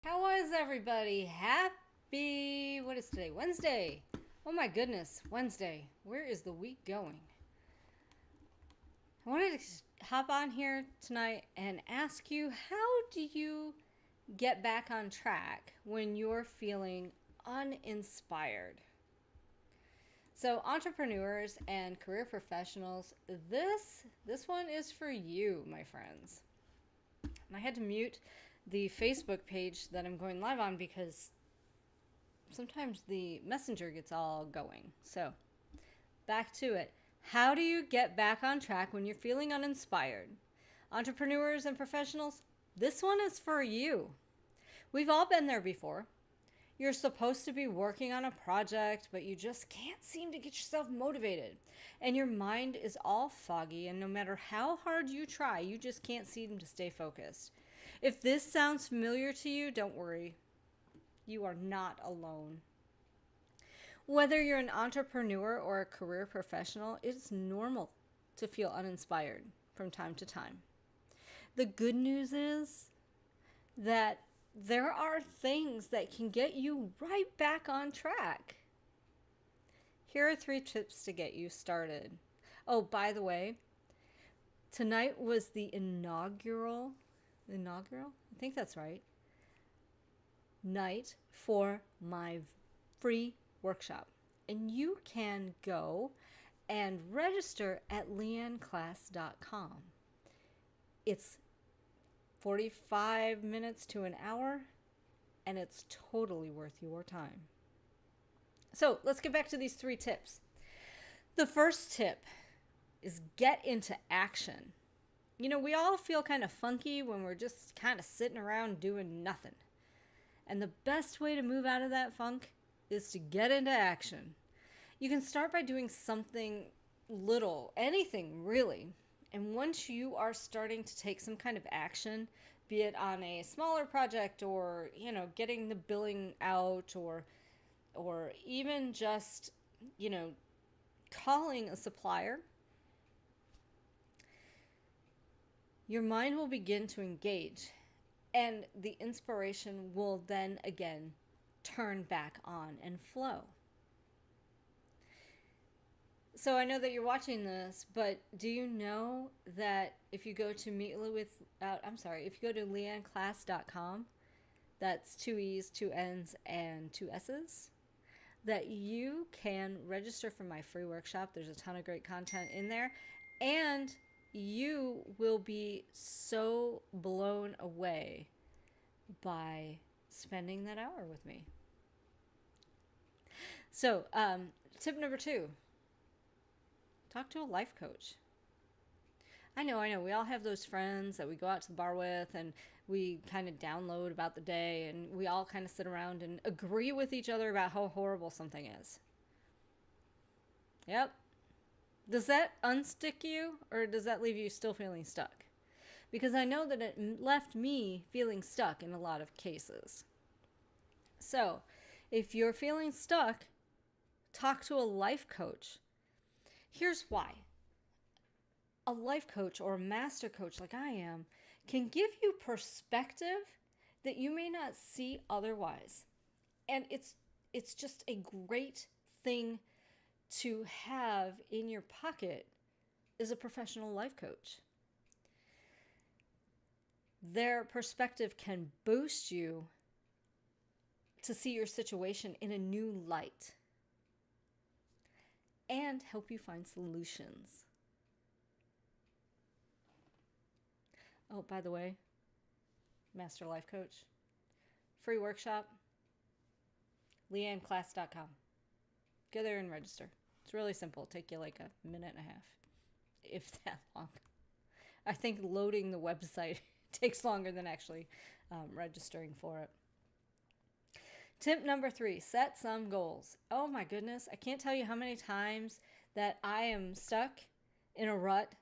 How was everybody? What is today? Wednesday. Oh my goodness, Wednesday. Where is the week going? I wanted to hop on here tonight and ask you, how do you get back on track when you're feeling uninspired? So, entrepreneurs and career professionals, this one is for you, my friends. And I had to mute the Facebook page that I'm going live on because sometimes the messenger gets all going. So, back to it. How do you get back on track when you're feeling uninspired? Entrepreneurs and professionals, this one is for you. We've all been there before. You're supposed to be working on a project, but you just can't seem to get yourself motivated. And your mind is all foggy, and no matter how hard you try, you just can't seem to stay focused. If this sounds familiar to you, don't worry. You are not alone. Whether you're an entrepreneur or a career professional, it's normal to feel uninspired from time to time. The good news is that there are things that can get you right back on track. Here are 3 tips to get you started. Oh, by the way, tonight was the inaugural, I think that's right, night for my free workshop. And you can go and register at leanneclass.com. It's 45 minutes to an hour, and it's totally worth your time. So let's get back to these 3 tips. The first tip is get into action. You know, we all feel kind of funky when we're just kind of sitting around doing nothing. And the best way to move out of that funk is to get into action. You can start by doing something little, anything really. And once you are starting to take some kind of action, be it on a smaller project or, getting the billing out or even just, calling a supplier, your mind will begin to engage and the inspiration will then again turn back on and flow. So I know that you're watching this, but do you know that if you go to leanneclass.com, that's 2 E's, 2 N's, and 2 S's, that you can register for my free workshop. There's a ton of great content in there, and you will be so blown away by spending that hour with me. So, tip number 2. Talk to a life coach. I know. We all have those friends that we go out to the bar with and we kind of download about the day and we all kind of sit around and agree with each other about how horrible something is. Yep. Does that unstick you or does that leave you still feeling stuck? Because I know that it left me feeling stuck in a lot of cases. So, if you're feeling stuck, talk to a life coach. Here's why. A life coach or a master coach like I am can give you perspective that you may not see otherwise. And it's just a great thing to have in your pocket as a professional life coach. Their perspective can boost you to see your situation in a new light and help you find solutions. Oh, by the way, Master Life Coach, free workshop, leanneclass.com. Go there and register. It's really simple. It'll take you like a minute and a half, if that long. I think loading the website takes longer than actually registering for it. Tip number 3, set some goals. Oh my goodness, I can't tell you how many times that I am stuck in a rut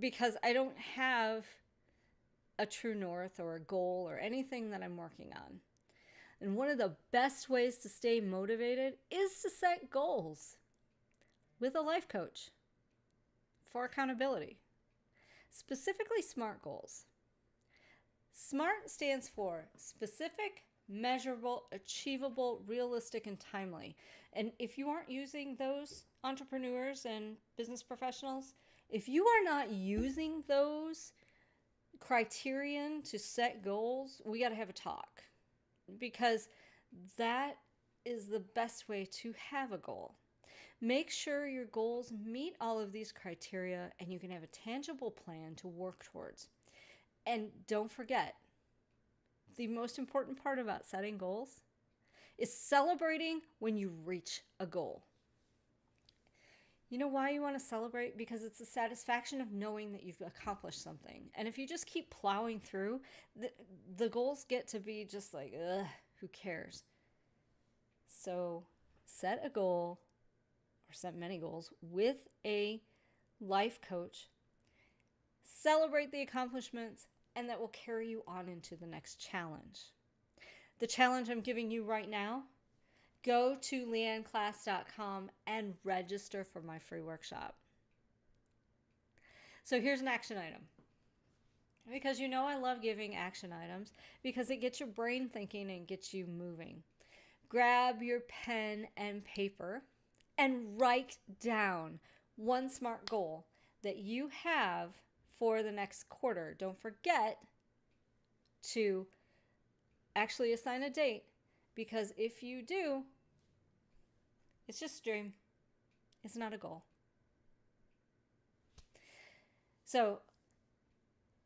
because I don't have a true north or a goal or anything that I'm working on. And one of the best ways to stay motivated is to set goals with a life coach for accountability. Specifically SMART goals. SMART stands for specific, measurable, achievable, realistic, and timely. And if you aren't using those, entrepreneurs and business professionals, if you are not using those criterion to set goals, we got to have a talk, because that is the best way to have a goal. Make sure your goals meet all of these criteria and you can have a tangible plan to work towards. And don't forget, the most important part about setting goals is celebrating when you reach a goal. You know why you want to celebrate? Because it's the satisfaction of knowing that you've accomplished something. And if you just keep plowing through, the goals get to be just like, ugh, who cares? So set a goal, or set many goals, with a life coach. Celebrate the accomplishments, and that will carry you on into the next challenge. The challenge I'm giving you right now, go to leanneclass.com and register for my free workshop. So here's an action item. Because you know I love giving action items, because it gets your brain thinking and gets you moving. Grab your pen and paper and write down one SMART goal that you have for the next quarter. Don't forget to actually assign a date, because if you do, it's just a dream. It's not a goal. So,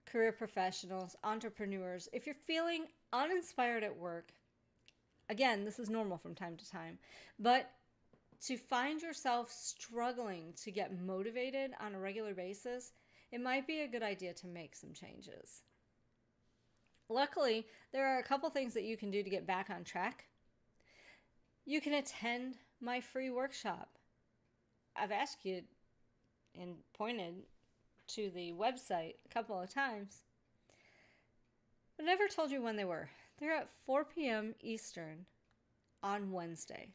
career professionals, entrepreneurs, if you're feeling uninspired at work, again, this is normal from time to time, but to find yourself struggling to get motivated on a regular basis, it might be a good idea to make some changes. Luckily, there are a couple things that you can do to get back on track. You can attend my free workshop. I've asked you and pointed to the website a couple of times, but never told you when they were. They're at 4 p.m. Eastern on Wednesday.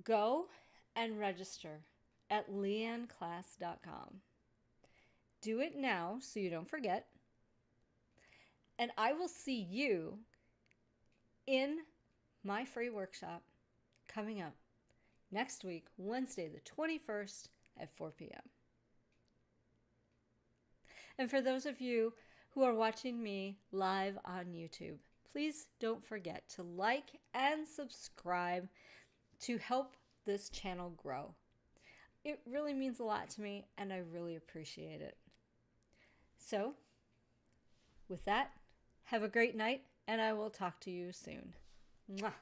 Go and register at leanneclass.com. Do it now so you don't forget. And I will see you in my free workshop coming up next week, Wednesday the 21st at 4 p.m. And for those of you who are watching me live on YouTube, please don't forget to like and subscribe to help this channel grow. It really means a lot to me, and I really appreciate it. So, with that, have a great night, and I will talk to you soon. Mwah.